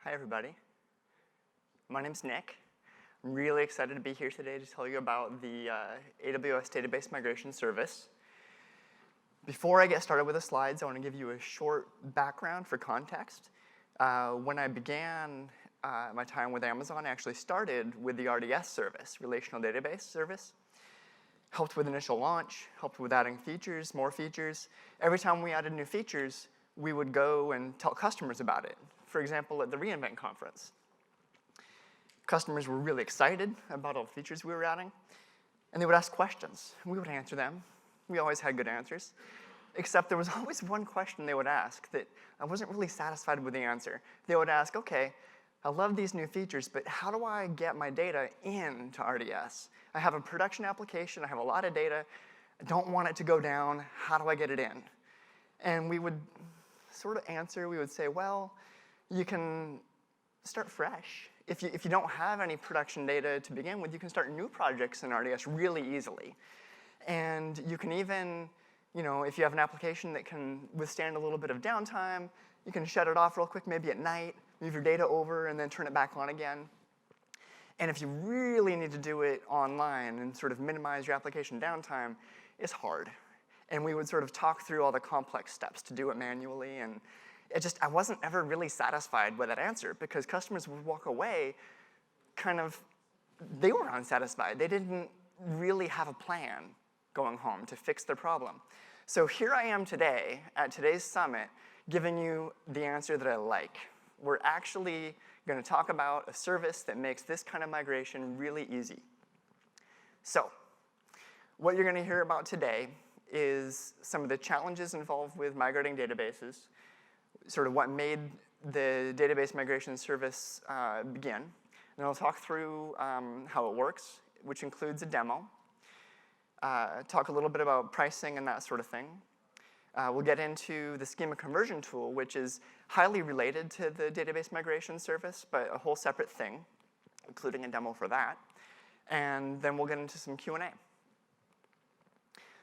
Hi, everybody. My name's Nick. I'm really excited to be here today to tell you about the AWS Database Migration Service. Before I get started with the slides, I want to give you a short background for context. When I began my time with Amazon, I actually started with the RDS service, Relational Database Service. Helped with initial launch, helped with adding features, more features. Every time we added new features, we would go and tell customers about it. For example, at the reInvent conference. Customers were really excited about all the features we were adding, and they would ask questions. We would answer them. We always had good answers, except there was always one question they would ask that I wasn't really satisfied with the answer. They would ask, okay, I love these new features, but how do I get my data into RDS? I have a production application, I have a lot of data, I don't want it to go down, how do I get it in? And we would sort of answer, we would say, well, you can start fresh. If you don't have any production data to begin with, you can start new projects in RDS really easily. And you can even, if you have an application that can withstand a little bit of downtime, you can shut it off real quick, maybe at night, move your data over, and then turn it back on again. And if you really need to do it online and sort of minimize your application downtime, it's hard. And we would sort of talk through all the complex steps to do it manually, and I wasn't ever really satisfied with that answer because customers would walk away they were unsatisfied. They didn't really have a plan going home to fix their problem. So here I am today at today's summit giving you the answer that I like. We're actually going to talk about a service that makes this kind of migration really easy. So what you're going to hear about today is some of the challenges involved with migrating databases, sort of what made the database migration service begin. And I'll talk through how it works, which includes a demo. Talk a little bit about pricing and that sort of thing. We'll get into the schema conversion tool, which is highly related to the database migration service, but a whole separate thing, including a demo for that. And then we'll get into some Q&A.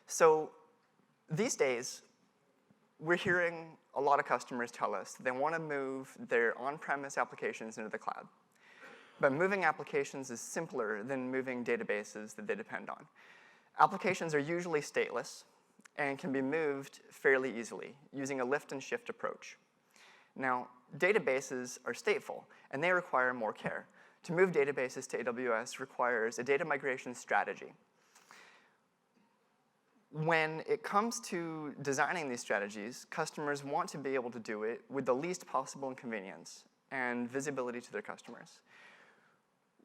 So these days, we're hearing a lot of customers tell us that they want to move their on-premise applications into the cloud. But moving applications is simpler than moving databases that they depend on. Applications are usually stateless and can be moved fairly easily using a lift and shift approach. Now, databases are stateful, and they require more care. To move databases to AWS requires a data migration strategy. When it comes to designing these strategies, customers want to be able to do it with the least possible inconvenience and visibility to their customers.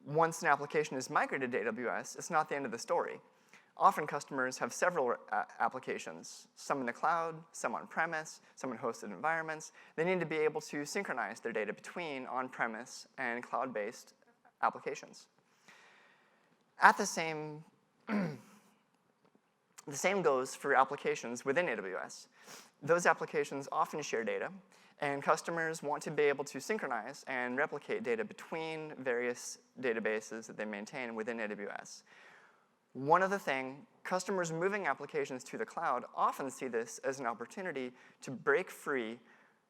Once an application is migrated to AWS, it's not the end of the story. Often customers have several applications, some in the cloud, some on-premise, some in hosted environments. They need to be able to synchronize their data between on-premise and cloud-based applications. At the same goes for applications within AWS. Those applications often share data, and customers want to be able to synchronize and replicate data between various databases that they maintain within AWS. One other thing, customers moving applications to the cloud often see this as an opportunity to break free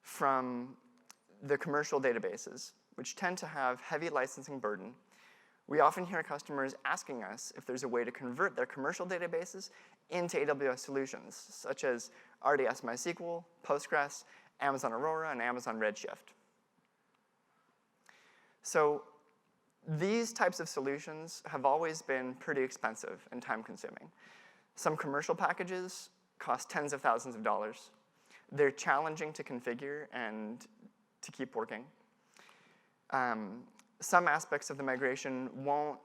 from the commercial databases, which tend to have heavy licensing burden. We often hear customers asking us if there's a way to convert their commercial databases into AWS solutions, such as RDS MySQL, Postgres, Amazon Aurora, and Amazon Redshift. So these types of solutions have always been pretty expensive and time-consuming. Some commercial packages cost tens of thousands of dollars. They're challenging to configure and to keep working. Some aspects of the migration won't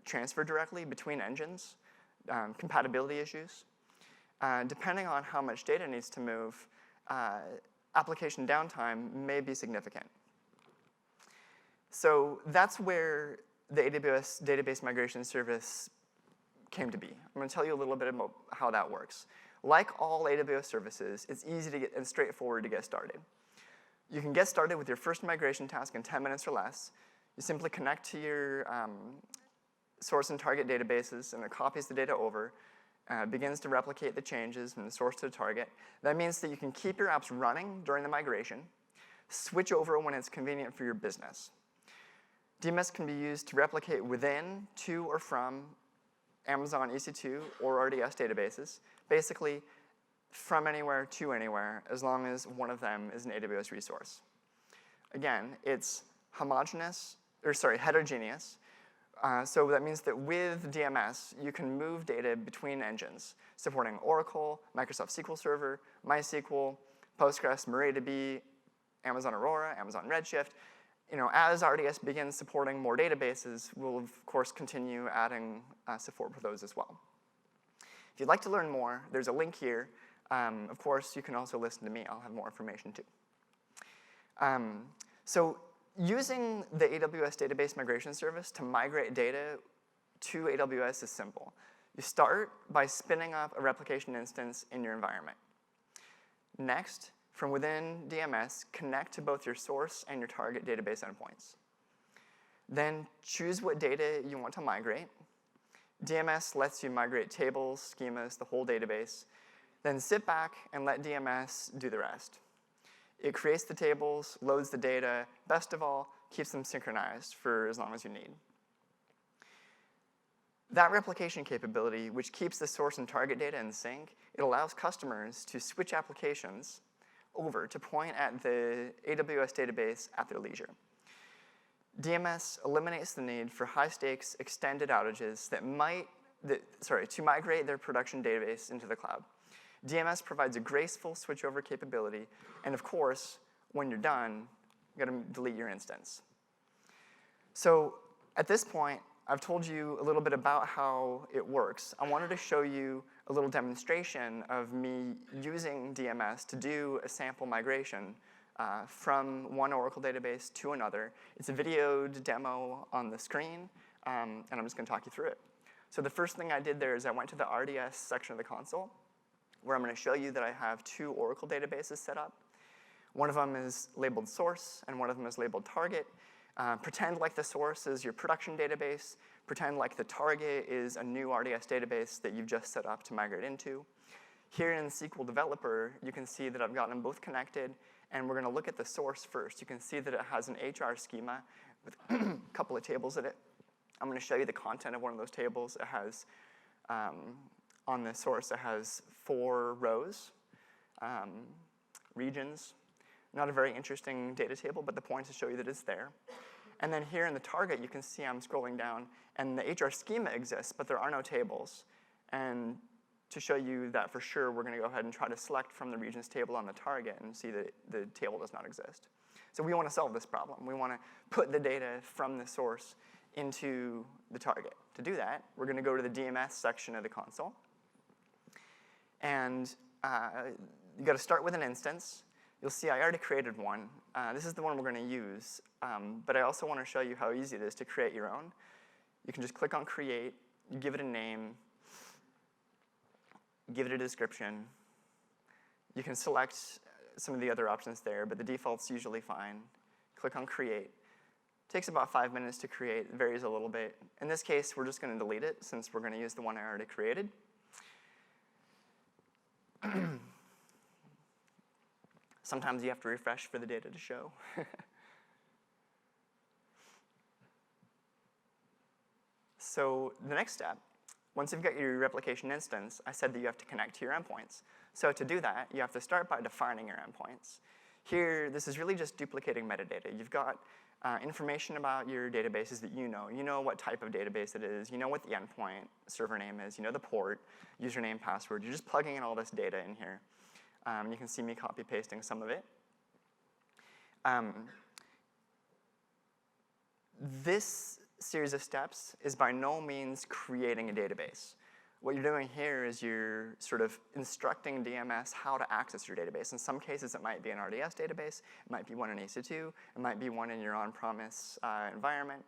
transfer directly between engines, compatibility issues. Depending on how much data needs to move, application downtime may be significant. So that's where the AWS Database Migration Service came to be. I'm going to tell you a little bit about how that works. Like all AWS services, it's easy to get and straightforward to get started. You can get started with your first migration task in 10 minutes or less. You simply connect to your source and target databases, and it copies the data over, begins to replicate the changes from the source to the target. That means that you can keep your apps running during the migration, switch over when it's convenient for your business. DMS can be used to replicate within, to, or from Amazon EC2 or RDS databases, basically from anywhere to anywhere, as long as one of them is an AWS resource. Again, it's heterogeneous. So that means that with DMS, you can move data between engines, supporting Oracle, Microsoft SQL Server, MySQL, Postgres, MariaDB, Amazon Aurora, Amazon Redshift. As RDS begins supporting more databases, we'll of course continue adding support for those as well. If you'd like to learn more, there's a link here. Of course, you can also listen to me. I'll have more information too. So using the AWS Database Migration Service to migrate data to AWS is simple. You start by spinning up a replication instance in your environment. Next, from within DMS, connect to both your source and your target database endpoints. Then choose what data you want to migrate. DMS lets you migrate tables, schemas, the whole database. Then sit back and let DMS do the rest. It creates the tables, loads the data, best of all, keeps them synchronized for as long as you need. That replication capability, which keeps the source and target data in sync, it allows customers to switch applications over to point at the AWS database at their leisure. DMS eliminates the need for high-stakes extended outages to migrate their production database into the cloud. DMS provides a graceful switchover capability, and of course, when you're done, you gotta delete your instance. So at this point, I've told you a little bit about how it works. I wanted to show you a little demonstration of me using DMS to do a sample migration from one Oracle database to another. It's a videoed demo on the screen, and I'm just gonna talk you through it. So the first thing I did there is I went to the RDS section of the console, where I'm gonna show you that I have two Oracle databases set up. One of them is labeled source, and one of them is labeled target. Pretend like the source is your production database. Pretend like the target is a new RDS database that you've just set up to migrate into. Here in SQL Developer, you can see that I've got them both connected, and we're gonna look at the source first. You can see that it has an HR schema with a couple of tables in it. I'm gonna show you the content of one of those tables. It has, on the source, it has 4 rows, regions. Not a very interesting data table, but the point is to show you that it's there. And then here in the target, you can see I'm scrolling down, and the HR schema exists, but there are no tables. And to show you that for sure, we're gonna go ahead and try to select from the regions table on the target and see that the table does not exist. So we wanna solve this problem. We wanna put the data from the source into the target. To do that, we're gonna go to the DMS section of the console. And you gotta start with an instance. You'll see I already created one. This is the one we're gonna use, but I also wanna show you how easy it is to create your own. You can just click on create, you give it a name, give it a description. You can select some of the other options there, but the default's usually fine. Click on create. Takes about 5 minutes to create, it varies a little bit. In this case, we're just gonna delete it since we're gonna use the one I already created. Sometimes you have to refresh for the data to show. So the next step, once you've got your replication instance, I said that you have to connect to your endpoints. So to do that, you have to start by defining your endpoints. Here, this is really just duplicating metadata. You've got information about your databases that you know. You know what type of database it is. You know what the endpoint server name is. You know the port, username, password. You're just plugging in all this data in here. You can see me copy-pasting some of it. This series of steps is by no means creating a database. What you're doing here is you're sort of instructing DMS how to access your database. In some cases, it might be an RDS database. It might be one in EC2. It might be one in your on-premise environment.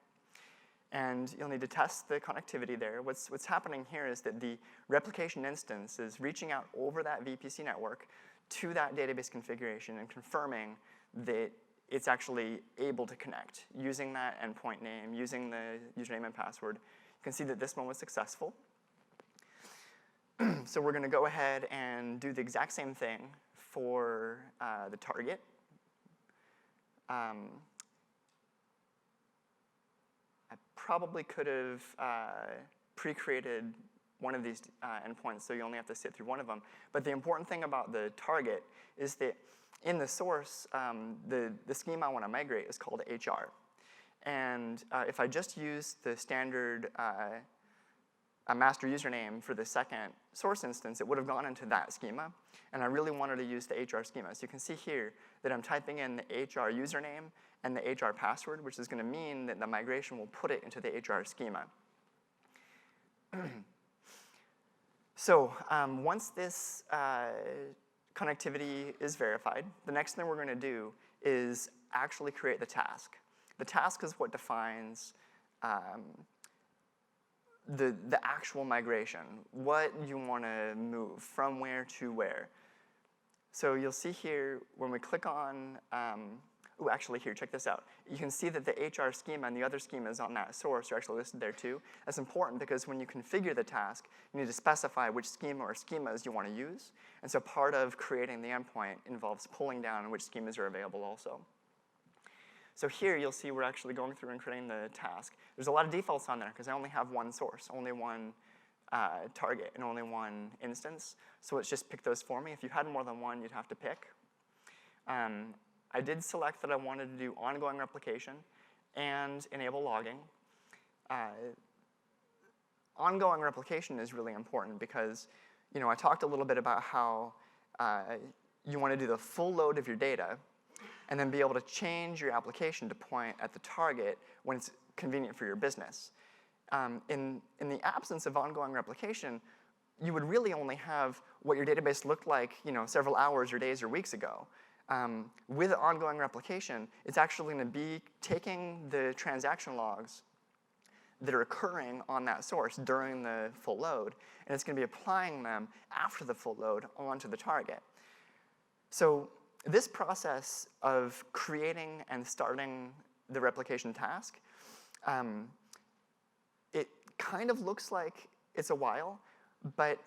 And you'll need to test the connectivity there. What's happening here is that the replication instance is reaching out over that VPC network to that database configuration and confirming that it's actually able to connect using that endpoint name, using the username and password. You can see that this one was successful. So we're gonna go ahead and do the exact same thing for the target. I probably could have pre-created one of these endpoints, so you only have to sit through one of them. But the important thing about the target is that in the source, the schema I want to migrate is called HR. And if I just use the standard master username for the second source instance, it would have gone into that schema. And I really wanted to use the HR schema. So you can see here that I'm typing in the HR username and the HR password, which is going to mean that the migration will put it into the HR schema. So once this connectivity is verified, the next thing we're going to do is actually create the task. The task is what defines the actual migration, what you want to move from where to where. So you'll see here when we click on, actually here, check this out. You can see that the HR schema and the other schemas on that source are actually listed there too. That's important because when you configure the task, you need to specify which schema or schemas you want to use. And so part of creating the endpoint involves pulling down which schemas are available also. So here you'll see we're actually going through and creating the task. There's a lot of defaults on there because I only have one source, only one target, and only one instance. So let's just pick those for me. If you had more than one, you'd have to pick. I did select that I wanted to do ongoing replication and enable logging. Ongoing replication is really important because I talked a little bit about how you want to do the full load of your data and then be able to change your application to point at the target when it's convenient for your business. In the absence of ongoing replication, you would really only have what your database looked like several hours or days or weeks ago. With ongoing replication, it's actually going to be taking the transaction logs that are occurring on that source during the full load, and it's going to be applying them after the full load onto the target. So this process of creating and starting the replication task, it kind of looks like it's a while, but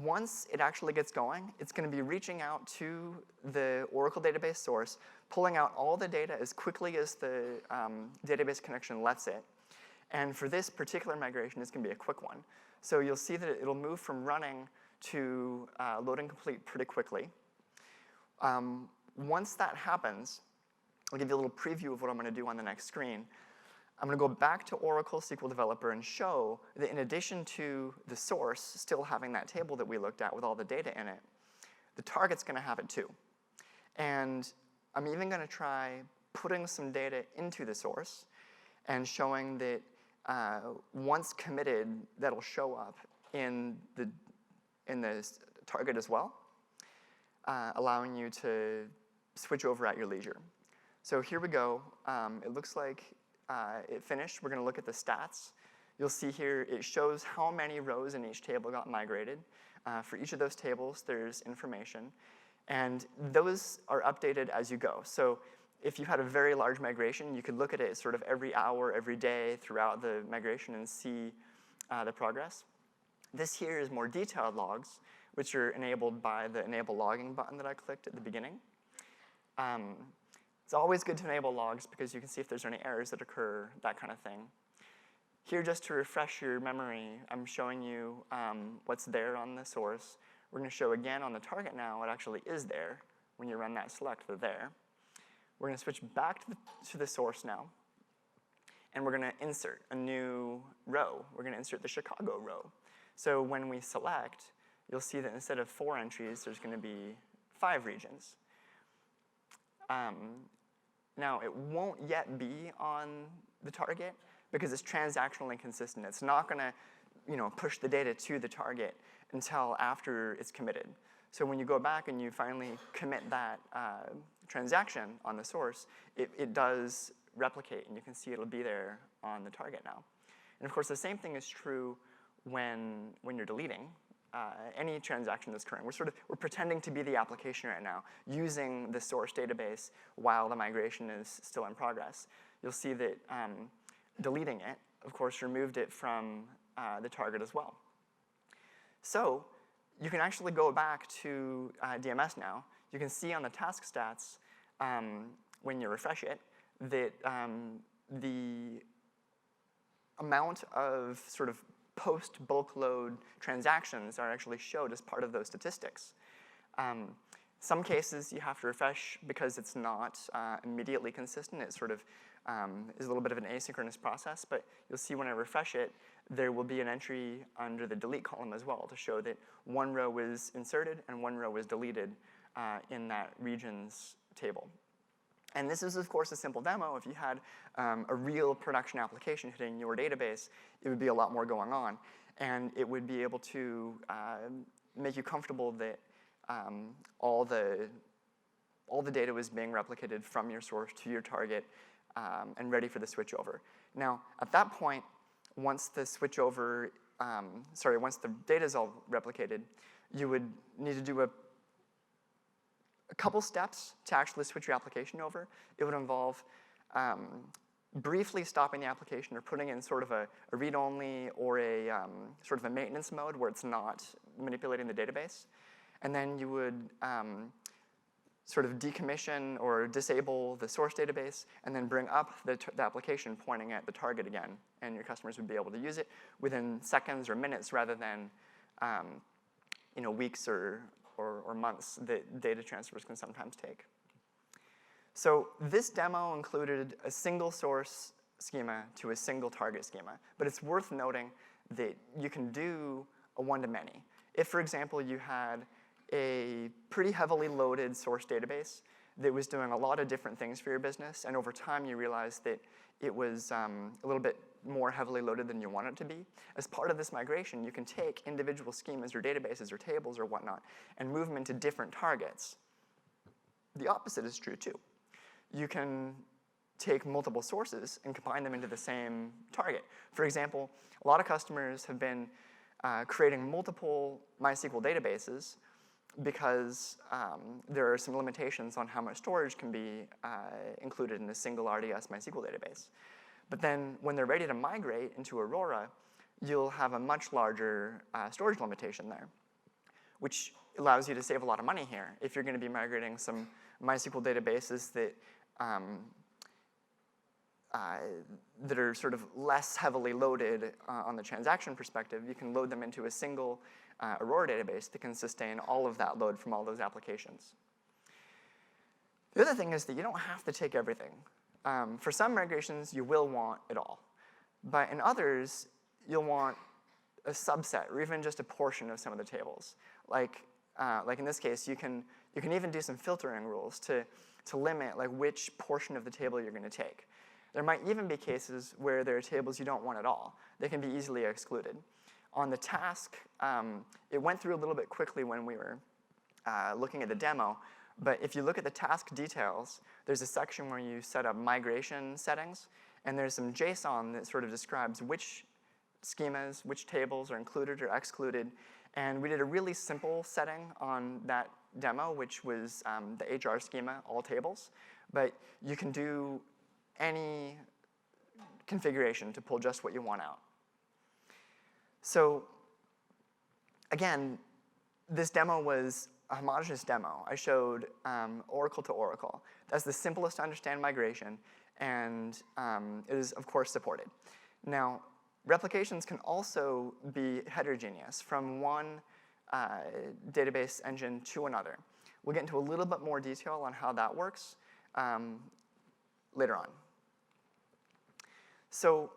once it actually gets going, it's going to be reaching out to the Oracle database source, pulling out all the data as quickly as the database connection lets it. And for this particular migration, it's going to be a quick one. So you'll see that it'll move from running to loading complete pretty quickly. Once that happens, I'll give you a little preview of what I'm going to do on the next screen. I'm going to go back to Oracle SQL Developer and show that in addition to the source still having that table that we looked at with all the data in it, the target's going to have it too. And I'm even going to try putting some data into the source and showing that once committed, that'll show up in the target as well, allowing you to switch over at your leisure. So here we go. It looks like it finished. We're going to look at the stats. You'll see here it shows how many rows in each table got migrated. For each of those tables, there's information. And those are updated as you go. So if you had a very large migration, you could look at it sort of every hour, every day throughout the migration and see the progress. This here is more detailed logs, which are enabled by the Enable Logging button that I clicked at the beginning. It's always good to enable logs because you can see if there's any errors that occur, that kind of thing. Here, just to refresh your memory, I'm showing you what's there on the source. We're going to show again on the target now what actually is there. When you run that select, they're there. We're going to switch back to the source now. And we're going to insert a new row. We're going to insert the Chicago row. So when we select, you'll see that instead of 4 entries, there's going to be 5 regions. Now, it won't yet be on the target because it's transactionally consistent. It's not going to push the data to the target until after it's committed. So when you go back and you finally commit that transaction on the source, it does replicate, and you can see it'll be there on the target now. And of course, the same thing is true when you're deleting any transaction that's occurring. We're pretending to be the application right now, using the source database while the migration is still in progress. You'll see that deleting it, of course, removed it from the target as well. So you can actually go back to DMS now. You can see on the task stats when you refresh it, that the amount of sort of post-bulk load transactions are actually showed as part of those statistics. Some cases you have to refresh because it's not immediately consistent. It sort of is a little bit of an asynchronous process, but you'll see when I refresh it, there will be an entry under the delete column as well to show that one row was inserted and one row was deleted in that regions table. And this is, of course, a simple demo. If you had a real production application hitting your database, it would be a lot more going on. And it would be able to make you comfortable that all the data was being replicated from your source to your target and ready for the switchover. Now, at that point, once the switchover, once the data is all replicated, you would need to do a couple steps to actually switch your application over. It would involve briefly stopping the application or putting in sort of a read-only or a sort of a maintenance mode where it's not manipulating the database. And then you would sort of decommission or disable the source database and then bring up the application pointing at the target again. And your customers would be able to use it within seconds or minutes rather than weeks or months that data transfers can sometimes take. So this demo included a single source schema to a single target schema. But it's worth noting that you can do a one-to-many. If, for example, you had a pretty heavily loaded source database that was doing a lot of different things for your business, and over time you realized that it was a little bit more heavily loaded than you want it to be. As part of this migration, you can take individual schemas or databases or tables or whatnot and move them into different targets. The opposite is true too. You can take multiple sources and combine them into the same target. For example, a lot of customers have been creating multiple MySQL databases because there are some limitations on how much storage can be included in a single RDS MySQL database. But then when they're ready to migrate into Aurora, you'll have a much larger storage limitation there, which allows you to save a lot of money here. If you're going to be migrating some MySQL databases that that are sort of less heavily loaded on the transaction perspective, you can load them into a single Aurora database that can sustain all of that load from all those applications. The other thing is that you don't have to take everything. For some migrations, you will want it all. But in others, you'll want a subset or even just a portion of some of the tables. Like in this case, you can even do some filtering rules to limit which portion of the table you're going to take. There might even be cases where there are tables you don't want at all. They can be easily excluded. On the task, it went through a little bit quickly when we were looking at the demo, but if you look at the task details, there's a section where you set up migration settings, and there's some JSON that sort of describes which schemas, which tables are included or excluded, and we did a really simple setting on that demo, which was the HR schema, all tables, but you can do any configuration to pull just what you want out. So again, this demo was a homogeneous demo. I showed Oracle to Oracle. That's the simplest to understand migration, and it is, of course, supported. Now, replications can also be heterogeneous from one database engine to another. We'll get into a little bit more detail on how that works later on. So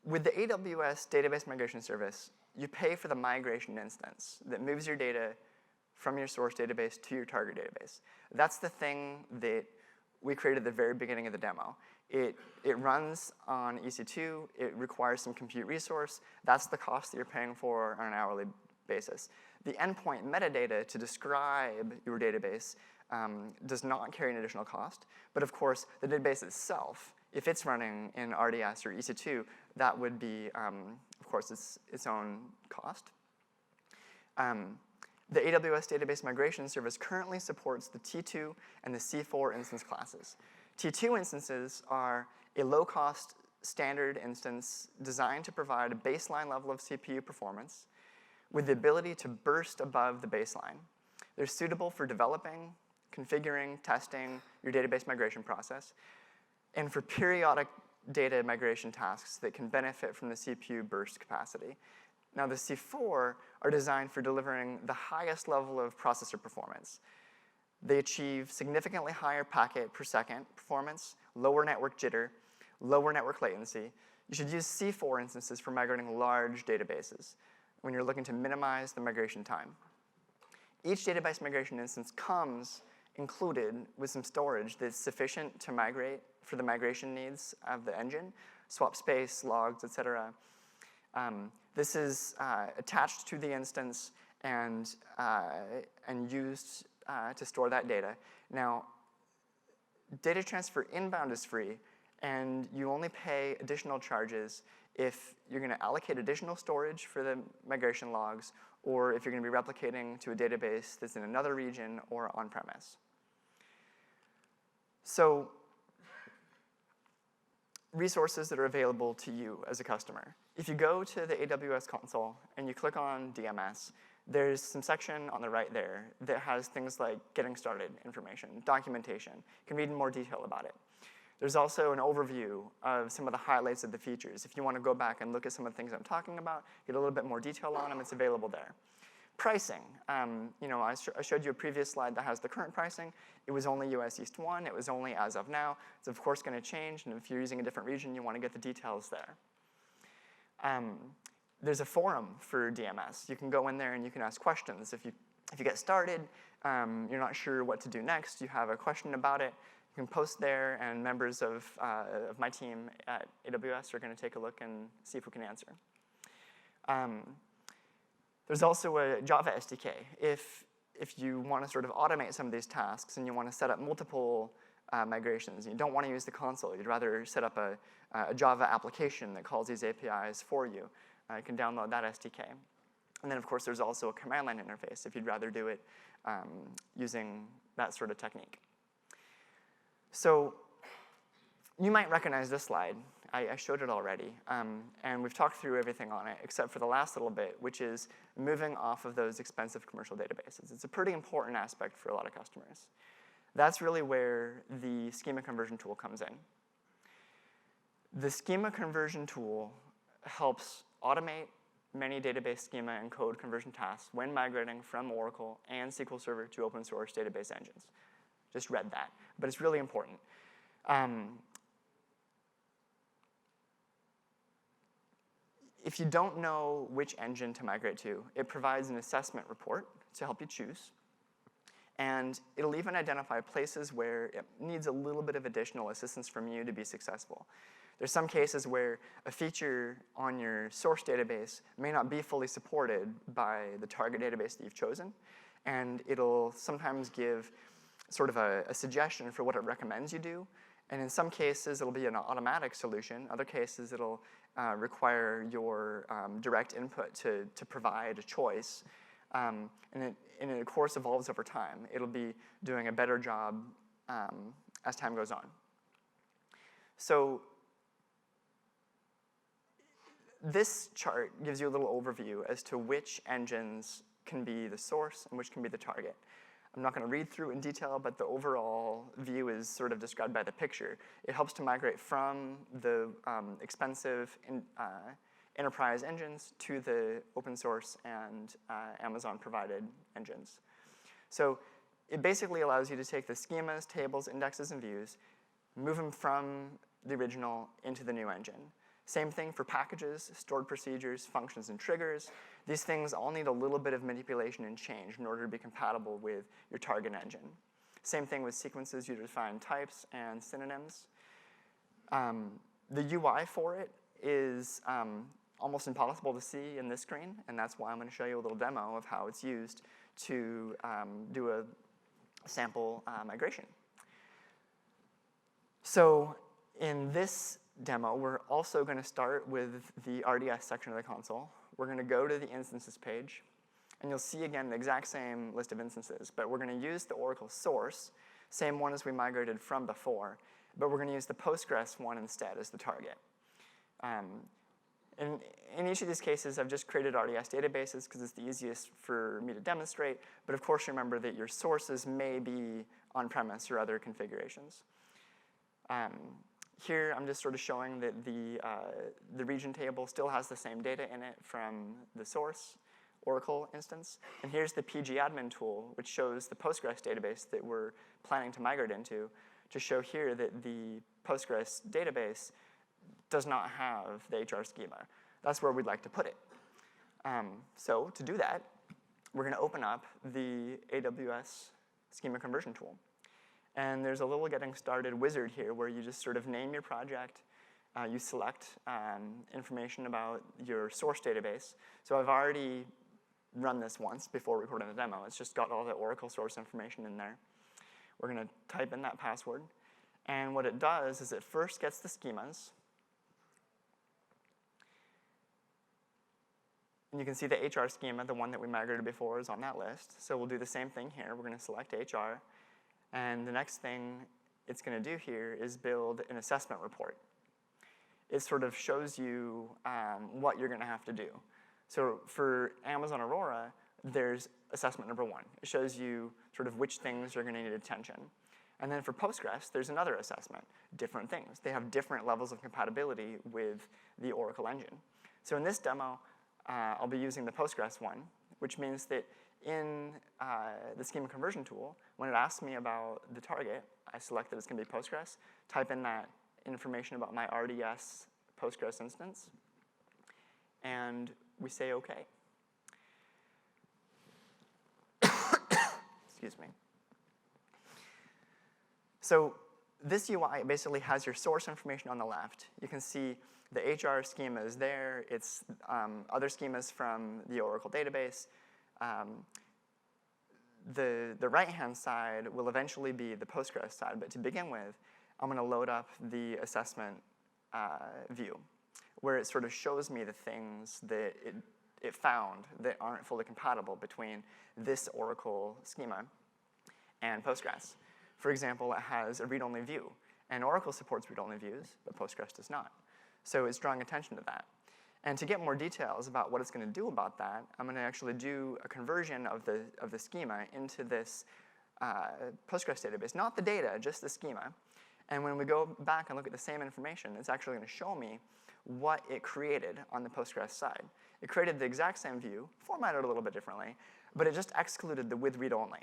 with the AWS Database Migration Service, you pay for the migration instance that moves your data from your source database to your target database. That's the thing that we created at the very beginning of the demo. It runs on EC2. It requires some compute resource. That's the cost that you're paying for on an hourly basis. The endpoint metadata to describe your database does not carry an additional cost. But of course, the database itself, if it's running in RDS or EC2, that would be, of course, its own cost. The AWS Database Migration Service currently supports the T2 and the C4 instance classes. T2 instances are a low-cost standard instance designed to provide a baseline level of CPU performance with the ability to burst above the baseline. They're suitable for developing, configuring, testing, your database migration process, and for periodic data migration tasks that can benefit from the CPU burst capacity. Now, the C4 are designed for delivering the highest level of processor performance. They achieve significantly higher packet per second performance, lower network jitter, lower network latency. You should use C4 instances for migrating large databases when you're looking to minimize the migration time. Each database migration instance comes included with some storage that's sufficient to migrate for the migration needs of the engine, swap space, logs, et cetera. This is attached to the instance and used to store that data. Now, data transfer inbound is free, and you only pay additional charges if you're going to allocate additional storage for the migration logs, or if you're going to be replicating to a database that's in another region or on-premise. So, resources that are available to you as a customer. If you go to the AWS console and you click on DMS, there's some section on the right there that has things like getting started information, documentation. You can read in more detail about it. There's also an overview of some of the highlights of the features. If you want to go back and look at some of the things I'm talking about, get a little bit more detail on them, it's available there. Pricing. I showed you a previous slide that has the current pricing. It was only US East 1. It was only as of now. It's of course going to change, and if you're using a different region, you want to get the details there. There's a forum for DMS. You can go in there and you can ask questions. If you get started, you're not sure what to do next, you have a question about it, you can post there, and members of my team at AWS are going to take a look and see if we can answer. There's also a Java SDK. If you want to sort of automate some of these tasks and you want to set up multiple migrations, and you don't want to use the console, you'd rather set up a Java application that calls these APIs for you, you can download that SDK. And then, of course, there's also a command line interface if you'd rather do it using that sort of technique. So you might recognize this slide. I showed it already, and we've talked through everything on it except for the last little bit, which is moving off of those expensive commercial databases. It's a pretty important aspect for a lot of customers. That's really where the schema conversion tool comes in. The schema conversion tool helps automate many database schema and code conversion tasks when migrating from Oracle and SQL Server to open source database engines. Just read that, but it's really important. If you don't know which engine to migrate to, it provides an assessment report to help you choose. And it'll even identify places where it needs a little bit of additional assistance from you to be successful. There's some cases where a feature on your source database may not be fully supported by the target database that you've chosen, and it'll sometimes give sort of a suggestion for what it recommends you do. And in some cases, it'll be an automatic solution. Other cases, it'll require your direct input to provide a choice. And it, of course, evolves over time. It'll be doing a better job as time goes on. So this chart gives you a little overview as to which engines can be the source and which can be the target. I'm not going to read through in detail, but the overall view is sort of described by the picture. It helps to migrate from the expensive enterprise engines to the open source and Amazon-provided engines. So it basically allows you to take the schemas, tables, indexes, and views, move them from the original into the new engine. Same thing for packages, stored procedures, functions, and triggers. These things all need a little bit of manipulation and change in order to be compatible with your target engine. Same thing with sequences, you define types and synonyms. The UI for it is almost impossible to see in this screen, and that's why I'm going to show you a little demo of how it's used to do a sample migration. So in this demo, we're also going to start with the RDS section of the console. We're going to go to the instances page, and you'll see again the exact same list of instances, but we're going to use the Oracle source, same one as we migrated from before, but we're going to use the Postgres one instead as the target. In each of these cases, I've just created RDS databases because it's the easiest for me to demonstrate. But of course, remember that your sources may be on-premise or other configurations. Here, I'm just sort of showing that the region table still has the same data in it from the source Oracle instance. And here's the pgadmin tool, which shows the Postgres database that we're planning to migrate into, to show here that the Postgres database does not have the HR schema. That's where we'd like to put it. So to do that, we're going to open up the AWS schema conversion tool. And there's a little getting started wizard here where you just sort of name your project. You select information about your source database. So I've already run this once before recording the demo. It's just got all the Oracle source information in there. We're going to type in that password. And what it does is it first gets the schemas. And you can see the HR schema, the one that we migrated before, is on that list. So we'll do the same thing here. We're going to select HR. And the next thing it's going to do here is build an assessment report. It sort of shows you what you're going to have to do. So for Amazon Aurora, there's assessment number 1. It shows you sort of which things are going to need attention. And then for Postgres, there's another assessment, different things. They have different levels of compatibility with the Oracle engine. So in this demo, I'll be using the Postgres one, which means that in the schema conversion tool, when it asks me about the target, I select that it's going to be Postgres, type in that information about my RDS Postgres instance, and we say OK. Excuse me. So this UI basically has your source information on the left. You can see the HR schema is there. It's other schemas from the Oracle database. The right-hand side will eventually be the Postgres side. But to begin with, I'm going to load up the assessment view, where it sort of shows me the things that it found that aren't fully compatible between this Oracle schema and Postgres. For example, it has a read-only view. And Oracle supports read-only views, but Postgres does not. So it's drawing attention to that. And to get more details about what it's going to do about that, I'm going to actually do a conversion of the schema into this Postgres database. Not the data, just the schema. And when we go back and look at the same information, it's actually going to show me what it created on the Postgres side. It created the exact same view, formatted a little bit differently, but it just excluded the with read-only.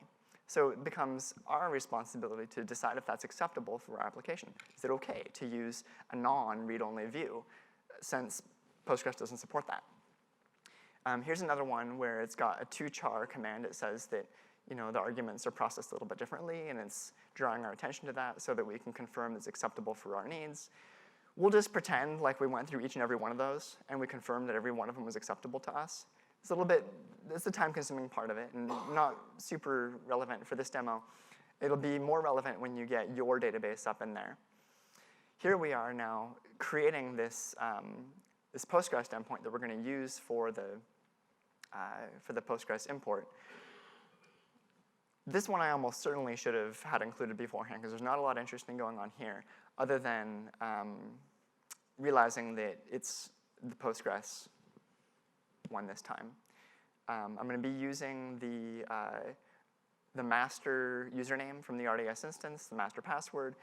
So it becomes our responsibility to decide if that's acceptable for our application. Is it OK to use a non-read-only view, since Postgres doesn't support that? Here's another one where it's got a tochar command. It says that the arguments are processed a little bit differently, and it's drawing our attention to that so that we can confirm it's acceptable for our needs. We'll just pretend like we went through each and every one of those, and we confirmed that every one of them was acceptable to us. It's a little bit, it's the time-consuming part of it, and not super relevant for this demo. It'll be more relevant when you get your database up in there. Here we are now creating this, this Postgres endpoint that we're going to use for the Postgres import. This one I almost certainly should have had included beforehand, because there's not a lot interesting going on here, other than realizing that it's the Postgres one this time. I'm going to be using the master username from the RDS instance, the master password.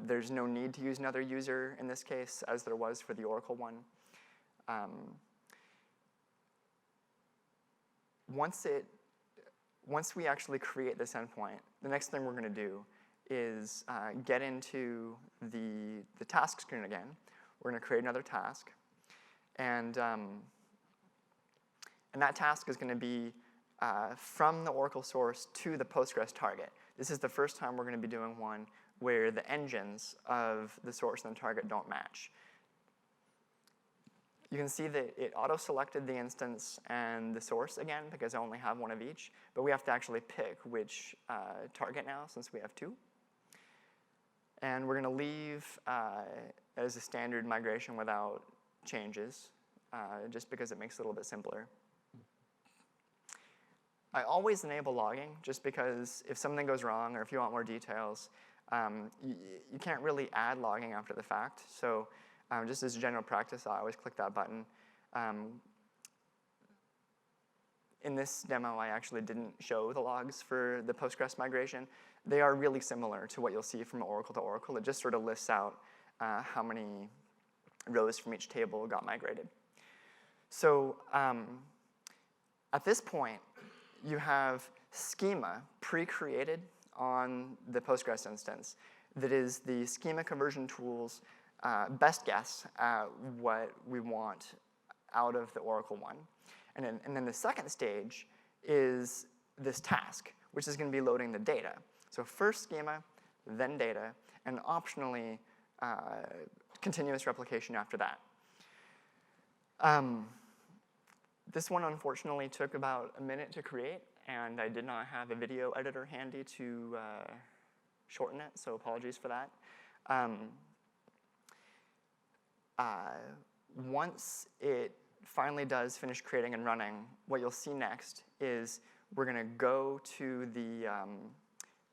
There's no need to use another user in this case, as there was for the Oracle one. Once we actually create this endpoint, the next thing we're going to do is get into the task screen again. We're going to create another task. And that task is going to be from the Oracle source to the Postgres target. This is the first time we're going to be doing one where the engines of the source and the target don't match. You can see that it auto-selected the instance and the source again, because I only have one of each. But we have to actually pick which target now, since we have two. And we're going to leave as a standard migration without changes, just because it makes it a little bit simpler. I always enable logging, just because if something goes wrong or if you want more details, you can't really add logging after the fact. So Just as a general practice, I always click that button. In this demo, I actually didn't show the logs for the Postgres migration. They are really similar to what you'll see from Oracle to Oracle. It just sort of lists out how many rows from each table got migrated. So at this point, you have schema pre-created on the Postgres instance that is the schema conversion tool's best guess at what we want out of the Oracle one. And then the second stage is this task, which is going to be loading the data. So first schema, then data, and optionally continuous replication after that. This one, unfortunately, took about a minute to create, and I did not have a video editor handy to shorten it, so apologies for that. Once it finally does finish creating and running, what you'll see next is we're going to go to the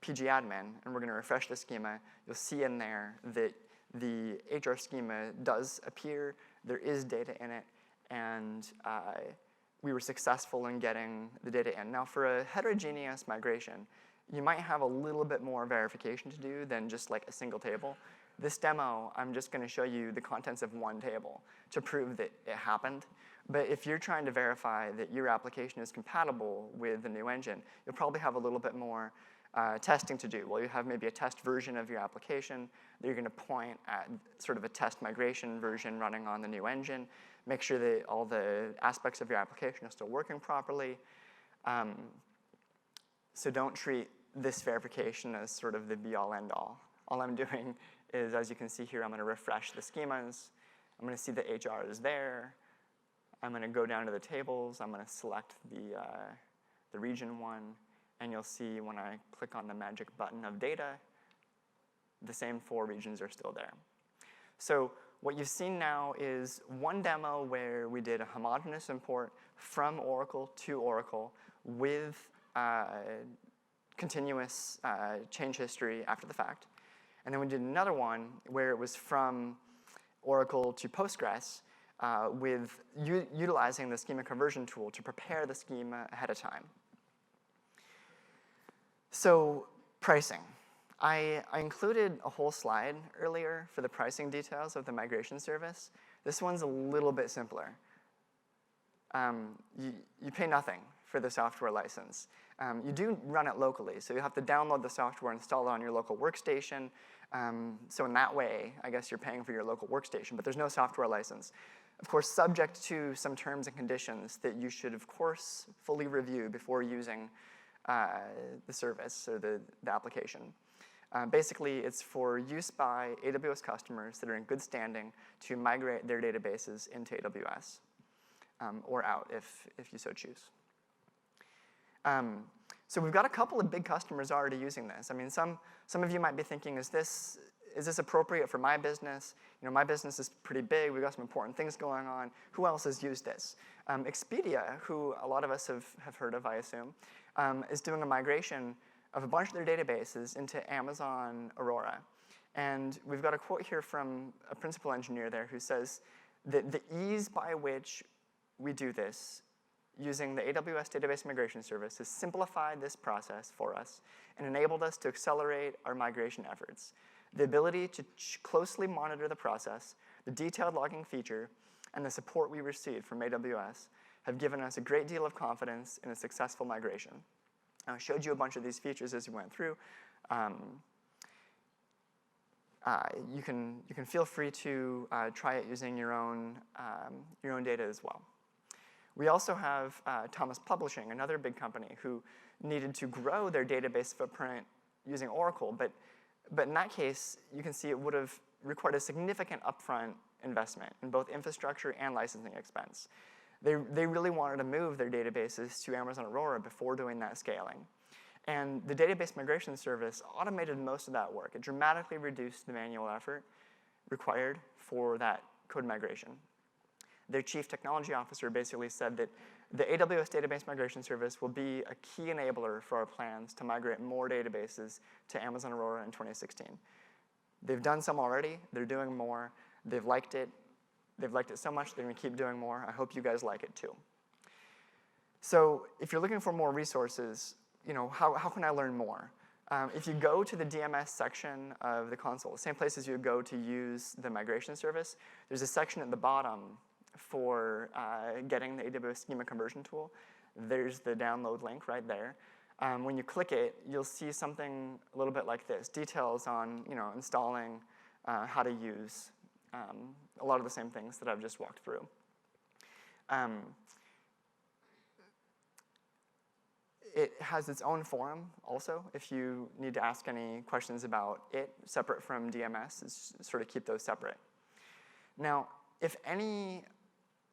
pgadmin, and we're going to refresh the schema. You'll see in there that the HR schema does appear. There is data in it, and we were successful in getting the data in. Now, for a heterogeneous migration, you might have a little bit more verification to do than just like a single table. This demo, I'm just going to show you the contents of one table to prove that it happened. But if you're trying to verify that your application is compatible with the new engine, you'll probably have a little bit more testing to do. Well, you have maybe a test version of your application that you're going to point at sort of a test migration version running on the new engine. Make sure that all the aspects of your application are still working properly. So don't treat this verification as sort of the be-all, end-all. All I'm doing is, as you can see here, I'm going to refresh the schemas. I'm going to see that HR is there. I'm going to go down to the tables. I'm going to select the region one. And you'll see when I click on the magic button of data, the same 4 regions are still there. So what you've seen now is one demo where we did a homogeneous import from Oracle to Oracle with continuous change history after the fact. And then we did another one where it was from Oracle to Postgres with utilizing the schema conversion tool to prepare the schema ahead of time. So pricing. I included a whole slide earlier for the pricing details of the migration service. This one's a little bit simpler. You pay nothing for the software license. You do run it locally, so you have to download the software, install it on your local workstation. So in that way, I guess you're paying for your local workstation, but there's no software license. Of course, subject to some terms and conditions that you should, of course, fully review before using the service or the application. Basically, it's for use by AWS customers that are in good standing to migrate their databases into AWS or out if you so choose. So we've got a couple of big customers already using this. I mean, some of you might be thinking, is this appropriate for my business? You know, my business is pretty big. We've got some important things going on. Who else has used this? Expedia, who a lot of us have heard of, I assume, is doing a migration of a bunch of their databases into Amazon Aurora. And we've got a quote here from a principal engineer there who says that the ease by which we do this using the AWS Database Migration Service has simplified this process for us and enabled us to accelerate our migration efforts. The ability to closely monitor the process, the detailed logging feature, and the support we received from AWS have given us a great deal of confidence in a successful migration. I showed you a bunch of these features as we went through. You can feel free to try it using your own data as well. We also have Thomas Publishing, another big company who needed to grow their database footprint using Oracle, but in that case, you can see it would have required a significant upfront investment in both infrastructure and licensing expense. They really wanted to move their databases to Amazon Aurora before doing that scaling. And the database migration service automated most of that work. It dramatically reduced the manual effort required for that code migration. Their chief technology officer basically said that the AWS Database Migration Service will be a key enabler for our plans to migrate more databases to Amazon Aurora in 2016. They've done some already. They're doing more. They've liked it. They've liked it so much they're going to keep doing more. I hope you guys like it too. So if you're looking for more resources, how can I learn more? If you go to the DMS section of the console, same place as you would go to use the migration service, there's a section at the bottom for getting the AWS Schema conversion tool. There's the download link right there. When you click it, you'll see something a little bit like this, details on installing, how to use a lot of the same things that I've just walked through. It has its own forum also, if you need to ask any questions about it, separate from DMS, it's sort of keep those separate. Now, if any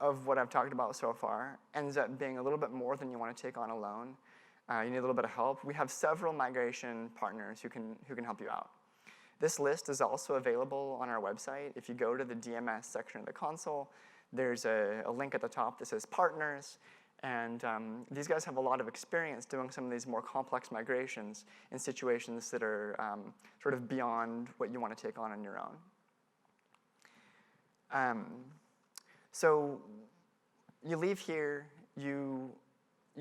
of what I've talked about so far ends up being a little bit more than you want to take on alone, you need a little bit of help, we have several migration partners who can help you out. This list is also available on our website. If you go to the DMS section of the console, there's a link at the top that says Partners, and these guys have a lot of experience doing some of these more complex migrations in situations that are sort of beyond what you want to take on your own. So you leave here, you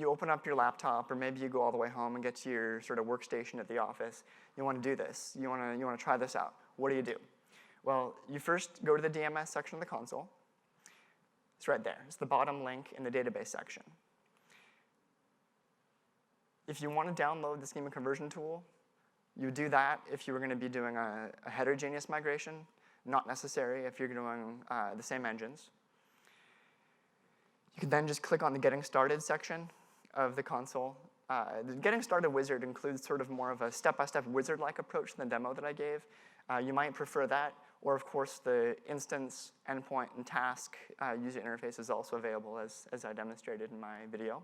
open up your laptop, or maybe you go all the way home and get to your sort of workstation at the office. You want to do this. You want to try this out. What do? Well, you first go to the DMS section of the console. It's right there. It's the bottom link in the database section. If you want to download the schema conversion tool, you do that if you were going to be doing a heterogeneous migration, not necessary if you're doing the same engines. You can then just click on the Getting Started section of the console. The Getting Started wizard includes sort of more of a step-by-step wizard-like approach than the demo that I gave. You might prefer that, or of course the instance, endpoint, and task user interface is also available as I demonstrated in my video.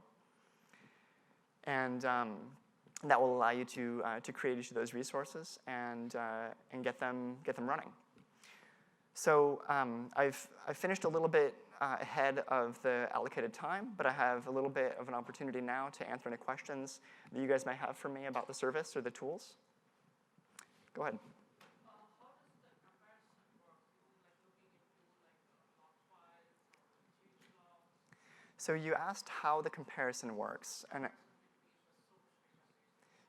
And that will allow you to create each of those resources and get them running. So I've finished a little bit ahead of the allocated time, but I have a little bit of an opportunity now to answer any questions that you guys may have for me about the service or the tools. Go ahead. How does the comparison work? Looking into log files or change logs? So you asked how the comparison works, and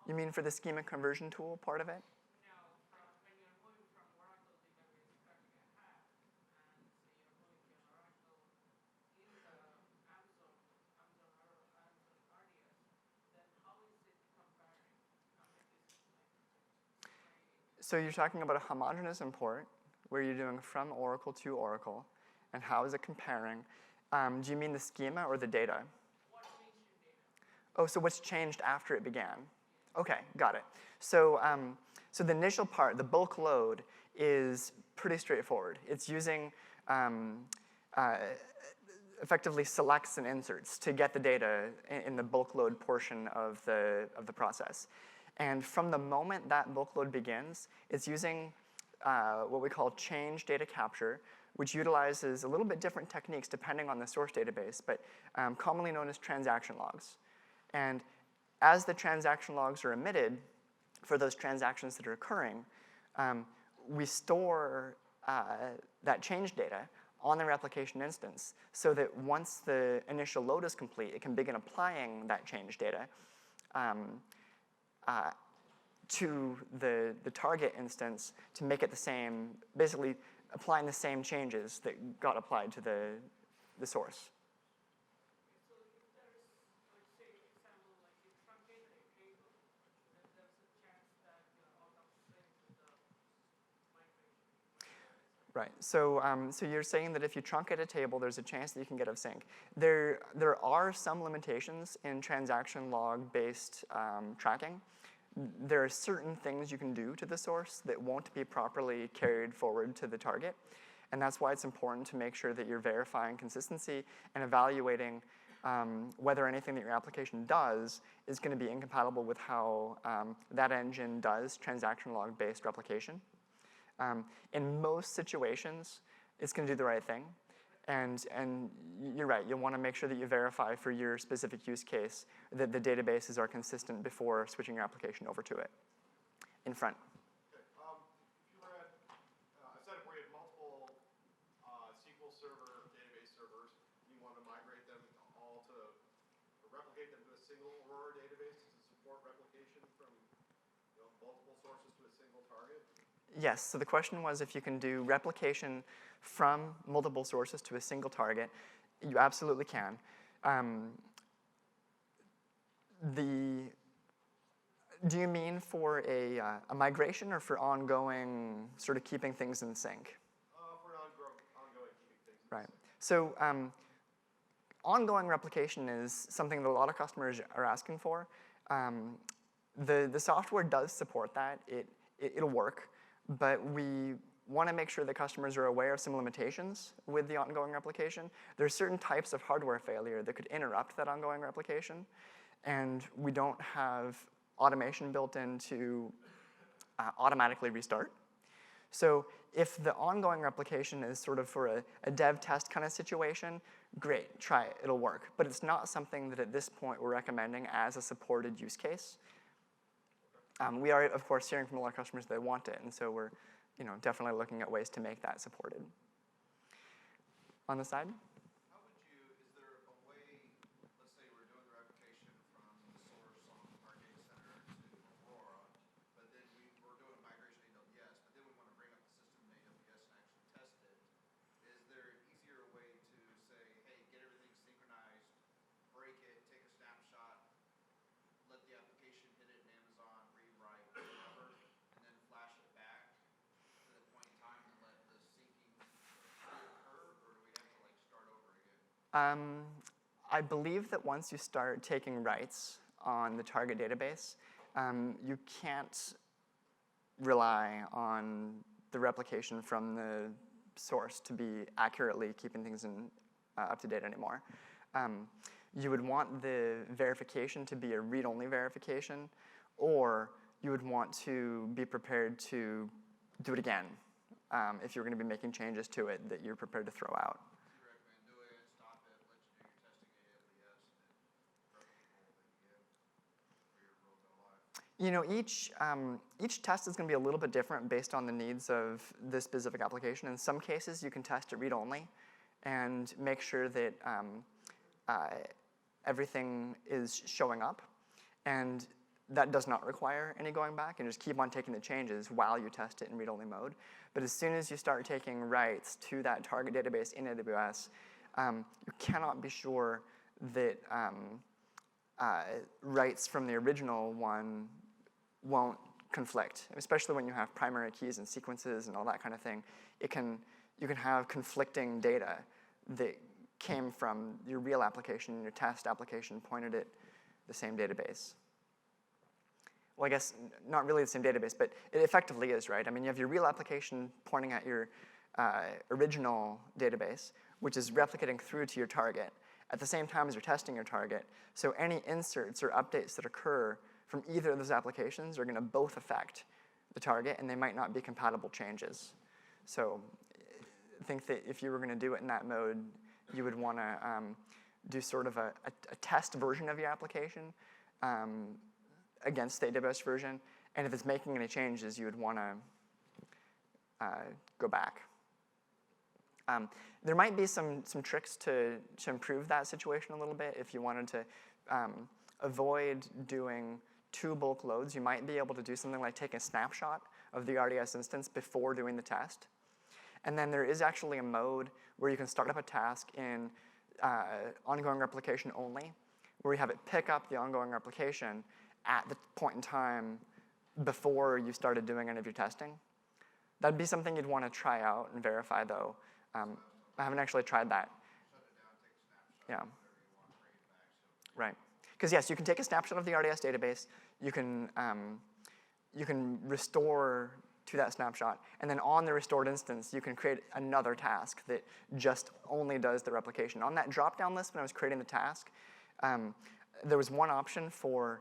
you mean for the schema conversion tool part of it? So you're talking about a homogeneous import where you're doing from Oracle to Oracle, and how is it comparing? Do you mean the schema or the data? What changed in data? Oh, so what's changed after it began? Okay, got it. So, so the initial part, the bulk load, is pretty straightforward. It's using effectively selects and inserts to get the data in the bulk load portion of the process. And from the moment that bulk load begins, it's using what we call change data capture, which utilizes a little bit different techniques depending on the source database, but commonly known as transaction logs. And as the transaction logs are emitted for those transactions that are occurring, we store that change data on the replication instance so that once the initial load is complete, it can begin applying that change data to the target instance to make it the same, basically applying the same changes that got applied to the source. So if there's, let's say, example, like you truncated a table, then there's a chance that you're out of sync with the migration. Right. So, so you're saying that if you truncate a table, there's a chance that you can get out of sync. There are some limitations in transaction log-based tracking. There are certain things you can do to the source that won't be properly carried forward to the target. And that's why it's important to make sure that you're verifying consistency and evaluating whether anything that your application does is going to be incompatible with how that engine does transaction log-based replication. In most situations, it's going to do the right thing. And you're right, you'll want to make sure that you verify for your specific use case that the databases are consistent before switching your application over to it. In front. Okay. If you had a setup where you had multiple server, database servers. You want to migrate them all to, or replicate them to a single Aurora database to support replication from multiple sources to a single target? Yes, so the question was if you can do replication from multiple sources to a single target. You absolutely can. Do you mean for a migration or for ongoing sort of keeping things in sync? For ongoing keeping things in Right. sync. So ongoing replication is something that a lot of customers are asking for. The software does support that. It'll work, but we want to make sure that customers are aware of some limitations with the ongoing replication. There are certain types of hardware failure that could interrupt that ongoing replication, and we don't have automation built in to automatically restart. So if the ongoing replication is sort of for a dev test kind of situation, great, try it, it'll work. But it's not something that at this point we're recommending as a supported use case. We are, of course, hearing from a lot of customers that they want it, and so we're definitely looking at ways to make that supported. On the side? How would you, is there a way, let's say we're doing the replication from the source on our data center to Aurora, but then we're doing a migration to AWS, but then we want to bring up the system in AWS and actually test it. Is there an easier way to say, hey, get everything synchronized, break it, take a snapshot, let the application hit it in Amazon, rewrite, whatever, and then flash it back to the point in time and let the syncing occur, or do we have to start over again? I believe that once you start taking writes on the target database, you can't rely on the replication from the source to be accurately keeping things up to date anymore. You would want the verification to be a read-only verification, or you would want to be prepared to do it again if you're going to be making changes to it that you're prepared to throw out. Do you recommend do it, stop it, let you do your testing at AWS, and then replicate again for your real go live? Each test is going to be a little bit different based on the needs of this specific application. In some cases, you can test it read-only and make sure that everything is showing up, and that does not require any going back, and just keep on taking the changes while you test it in read-only mode. But as soon as you start taking writes to that target database in AWS, you cannot be sure that writes from the original one won't conflict, especially when you have primary keys and sequences and all that kind of thing. You can have conflicting data that came from your real application and your test application pointed at the same database. Well, I guess not really the same database, but it effectively is, right? I mean, you have your real application pointing at your original database, which is replicating through to your target at the same time as you're testing your target. So any inserts or updates that occur from either of those applications are going to both affect the target, and they might not be compatible changes. So I think that if you were going to do it in that mode, you would want to do sort of a test version of your application against the AWS version. And if it's making any changes, you would want to go back. There might be some tricks to improve that situation a little bit. If you wanted to avoid doing two bulk loads, you might be able to do something like take a snapshot of the RDS instance before doing the test. And then there is actually a mode where you can start up a task in ongoing replication only, where you have it pick up the ongoing replication at the point in time before you started doing any of your testing. That'd be something you'd want to try out and verify, though. I haven't actually tried that. Shut it down, take a snapshot, Yeah. whatever you want, bring it back. So Right. Because yes, you can take a snapshot of the RDS database. You can restore to that snapshot, and then on the restored instance, you can create another task that just only does the replication. On that drop-down list, when I was creating the task, there was one option for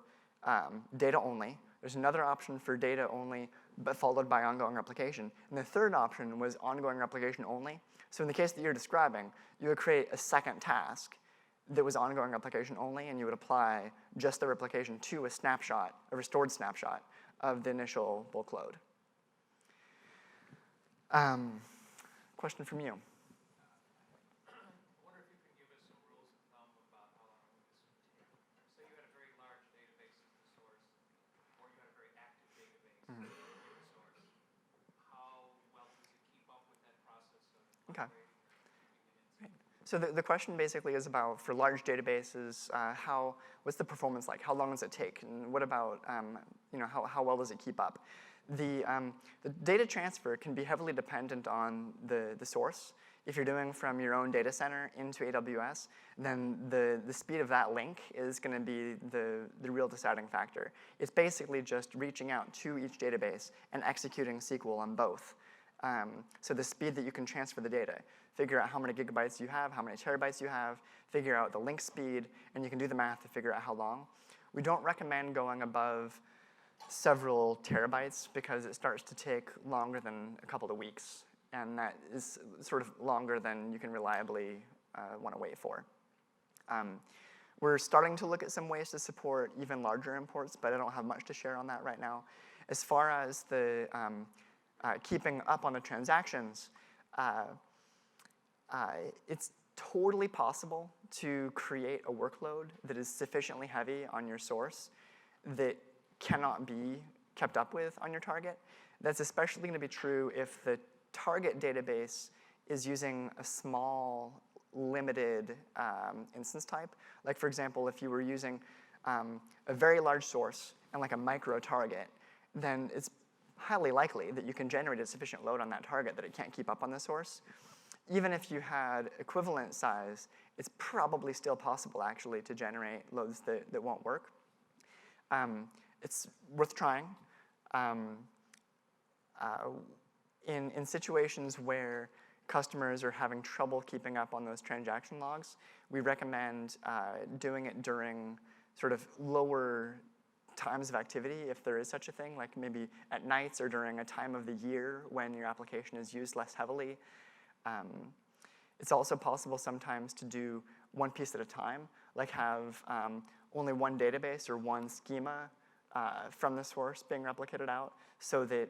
data only. There's another option for data only, but followed by ongoing replication. And the third option was ongoing replication only. So in the case that you're describing, you would create a second task that was ongoing replication only, and you would apply just the replication to a snapshot, a restored snapshot of the initial bulk load. Question from you. Okay. Great. So the question basically is about, for large databases, what's the performance like? How long does it take? And what about, how well does it keep up? The data transfer can be heavily dependent on the source. If you're doing from your own data center into AWS, then the speed of that link is going to be the real deciding factor. It's basically just reaching out to each database and executing SQL on both. So the speed that you can transfer the data, figure out how many gigabytes you have, how many terabytes you have, figure out the link speed, and you can do the math to figure out how long. We don't recommend going above several terabytes because it starts to take longer than a couple of weeks. And that is sort of longer than you can reliably want to wait for. We're starting to look at some ways to support even larger imports, but I don't have much to share on that right now. As far as the keeping up on the transactions, it's totally possible to create a workload that is sufficiently heavy on your source that cannot be kept up with on your target. That's especially going to be true if the target database is using a small, limited instance type. Like, for example, if you were using a very large source and like a micro target, then it's highly likely that you can generate a sufficient load on that target that it can't keep up on the source. Even if you had equivalent size, it's probably still possible, actually, to generate loads that won't work. It's worth trying. In situations where customers are having trouble keeping up on those transaction logs, we recommend doing it during sort of lower times of activity, if there is such a thing, like maybe at nights or during a time of the year when your application is used less heavily. It's also possible sometimes to do one piece at a time, like have only one database or one schema from the source being replicated out, so that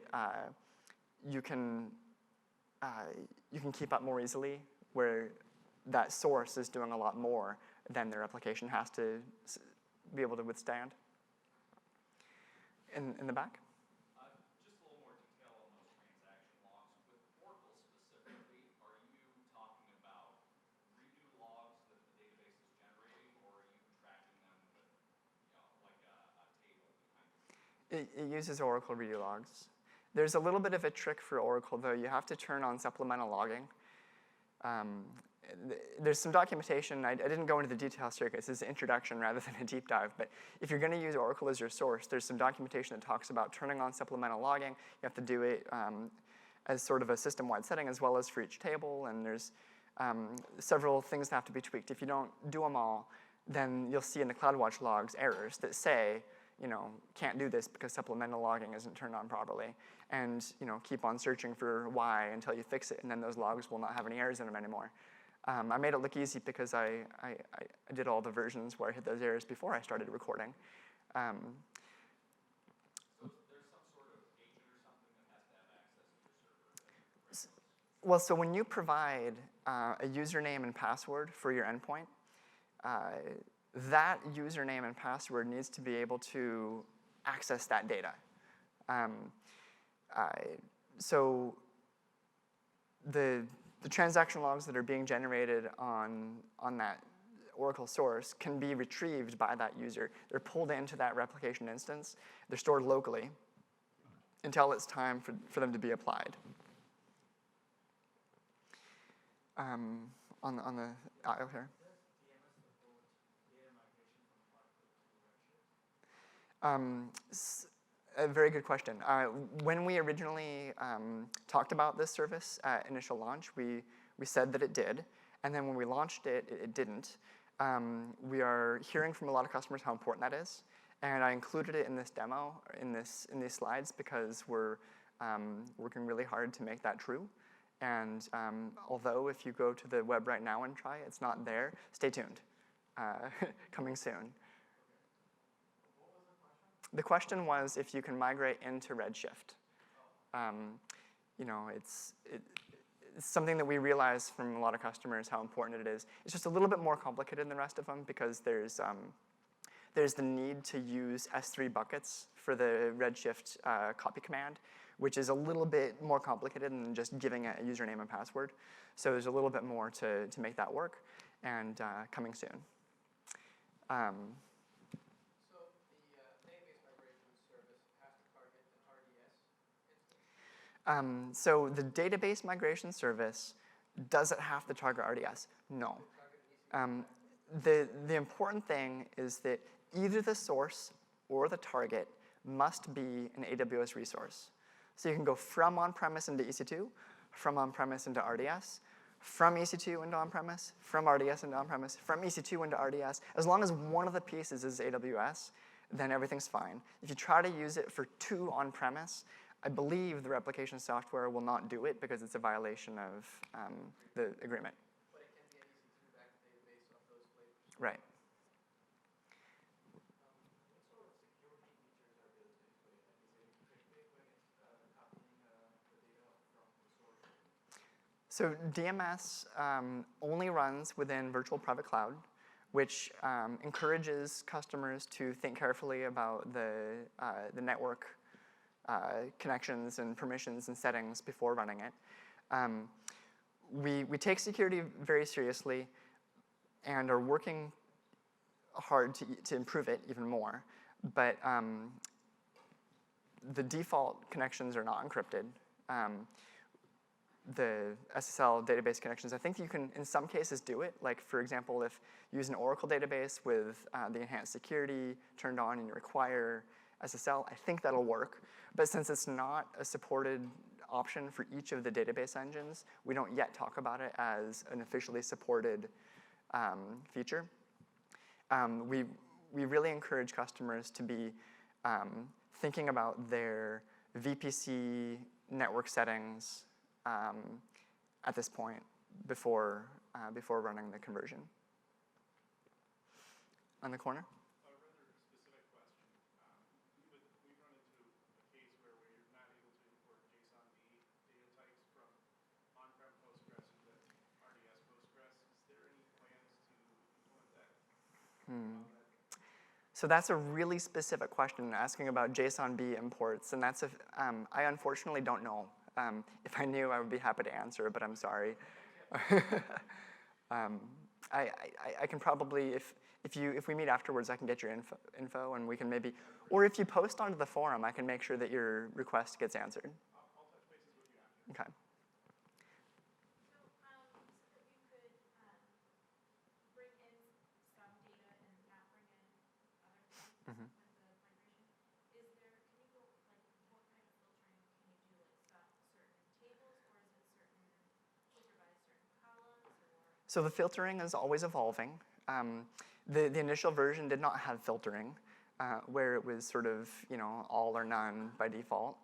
you can keep up more easily, where that source is doing a lot more than their application has to be able to withstand. In the back? Just a little more detail on those transaction logs. With Oracle specifically, are you talking about redo logs that the database is generating, or are you tracking them with, like a table behind it? It uses Oracle redo logs. There's a little bit of a trick for Oracle, though. You have to turn on supplemental logging. There's some documentation. I didn't go into the details here because this is an introduction rather than a deep dive. But if you're going to use Oracle as your source, there's some documentation that talks about turning on supplemental logging. You have to do it as sort of a system-wide setting, as well as for each table. And there's several things that have to be tweaked. If you don't do them all, then you'll see in the CloudWatch logs errors that say, can't do this because supplemental logging isn't turned on properly. And keep on searching for why until you fix it, and then those logs will not have any errors in them anymore. I made it look easy because I did all the versions where I hit those errors before I started recording. So there's some sort of agent or something that has to have access to your server? Well, so when you provide a username and password for your endpoint, that username and password needs to be able to access that data. So the transaction logs that are being generated on that Oracle source can be retrieved by that user. They're pulled into that replication instance. They're stored locally until it's time for them to be applied. On the aisle here. A very good question. When we originally talked about this service at initial launch, we said that it did, and then when we launched it, it didn't. We are hearing from a lot of customers how important that is, and I included it in this demo, in these slides, because we're working really hard to make that true. And although if you go to the web right now and try, it's not there, stay tuned. Coming soon. The question was if you can migrate into Redshift. It's something that we realize from a lot of customers how important it is. It's just a little bit more complicated than the rest of them because there's the need to use S3 buckets for the Redshift copy command, which is a little bit more complicated than just giving it a username and password. So there's a little bit more to make that work, and coming soon. So the database migration service has to target an RDS instance? So the database migration service, does it have to target RDS? No. The important thing is that either the source or the target must be an AWS resource. So you can go from on-premise into EC2, from on-premise into RDS, from EC2 into on-premise, from RDS into on-premise, from EC2 into RDS. As long as one of the pieces is AWS, then everything's fine. If you try to use it for two on-premise, I believe the replication software will not do it because it's a violation of the agreement. But it can be an EC2 backed database of those flavors. Right. What sort of security features are built into it? Like, is it encrypted when it's coupling the data from the source? So DMS only runs within virtual private cloud, which encourages customers to think carefully about the network connections and permissions and settings before running it. We take security very seriously and are working hard to improve it even more. But the default connections are not encrypted. The SSL database connections, I think you can, in some cases, do it. Like, for example, if you use an Oracle database with the enhanced security turned on and you require SSL, I think that'll work. But since it's not a supported option for each of the database engines, we don't yet talk about it as an officially supported feature. We really encourage customers to be thinking about their VPC network settings at this point before running the conversion. On the corner? A rather specific question. We've run into a case where we're not able to import JSON-B data types from on-prem Postgres into RDS Postgres. Is there any plans to implement that? So that's a really specific question, asking about JSON-B imports, and that's I unfortunately don't know. If I knew, I would be happy to answer, but I'm sorry. I can probably, if we meet afterwards, I can get your info, and we can maybe, or if you post onto the forum, I can make sure that your request gets answered. I'll touch bases with you after. Okay. So, you said that you could bring in some data and not bring in other things with the migration. Can you go, like, what kind of filtering can you do? Like, certain tables, or is it filter by certain columns, or? So the filtering is always evolving. The initial version did not have filtering, where it was sort of, all or none by default.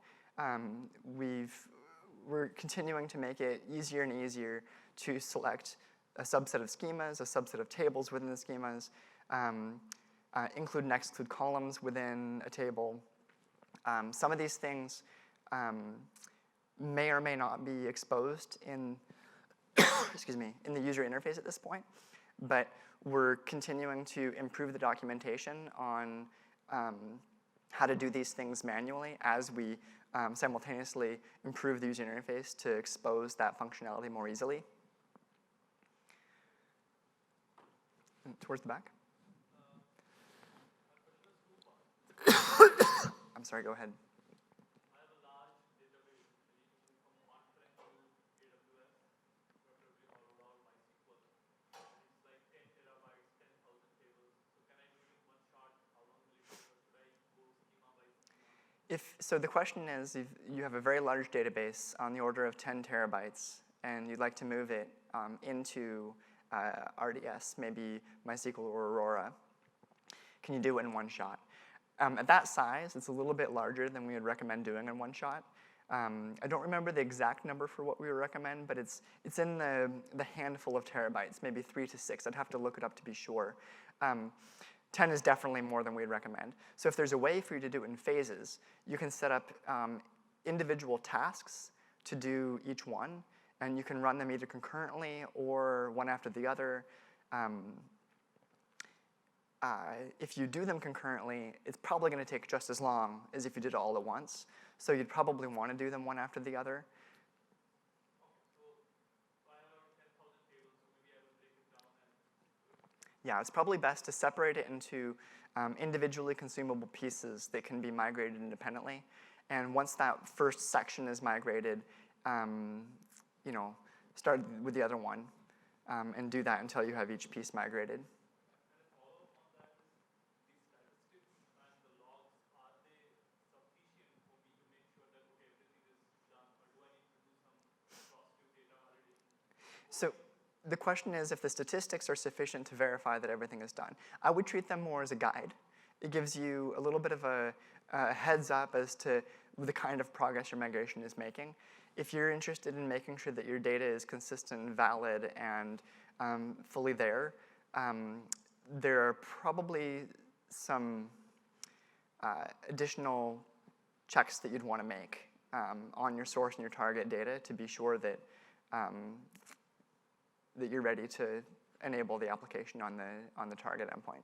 We're continuing to make it easier and easier to select a subset of schemas, a subset of tables within the schemas, include and exclude columns within a table. Some of these things may or may not be exposed in in the user interface at this point, but we're continuing to improve the documentation on how to do these things manually as we simultaneously improve the user interface to expose that functionality more easily. And towards the back. I'm sorry, go ahead. I have a large database ranging from on-prem to AWS, preferably all MySQL. It's like 10 terabytes, 10,000 tables. So can I do it in one shot? How long will it take, or should I go schema by schema? So the question is, if you have a very large database on the order of 10 terabytes, and you'd like to move it into RDS, maybe MySQL or Aurora, can you do it in one shot? At that size, it's a little bit larger than we would recommend doing in one shot. I don't remember the exact number for what we would recommend, but it's in the handful of terabytes, maybe 3 to 6. I'd have to look it up to be sure. 10 is definitely more than we'd recommend. So if there's a way for you to do it in phases, you can set up individual tasks to do each one, and you can run them either concurrently or one after the other. If you do them concurrently, it's probably going to take just as long as if you did it all at once. So you'd probably want to do them one after the other. Yeah, it's probably best to separate it into individually consumable pieces that can be migrated independently. And once that first section is migrated, start with the other one and do that until you have each piece migrated. So the question is if the statistics are sufficient to verify that everything is done. I would treat them more as a guide. It gives you a little bit of a heads up as to the kind of progress your migration is making. If you're interested in making sure that your data is consistent, valid, and fully there, there are probably some additional checks that you'd want to make on your source and your target data to be sure that that you're ready to enable the application on the target endpoint.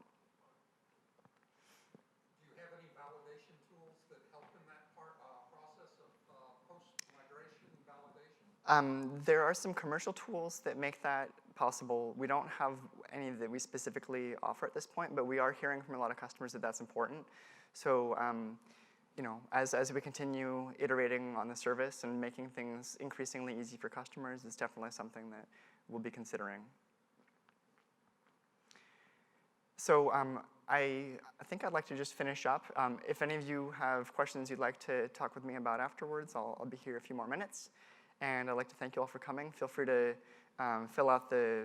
Do you have any validation tools that help in that process of post-migration validation? There are some commercial tools that make that possible. We don't have any that we specifically offer at this point, but we are hearing from a lot of customers that that's important. So, as we continue iterating on the service and making things increasingly easy for customers, it's definitely something that we'll be considering. So I think I'd like to just finish up. If any of you have questions you'd like to talk with me about afterwards, I'll be here a few more minutes. And I'd like to thank you all for coming. Feel free to fill out the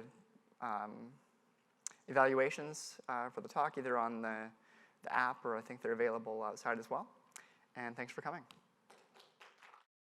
evaluations for the talk, either on the app or I think they're available outside as well. And thanks for coming.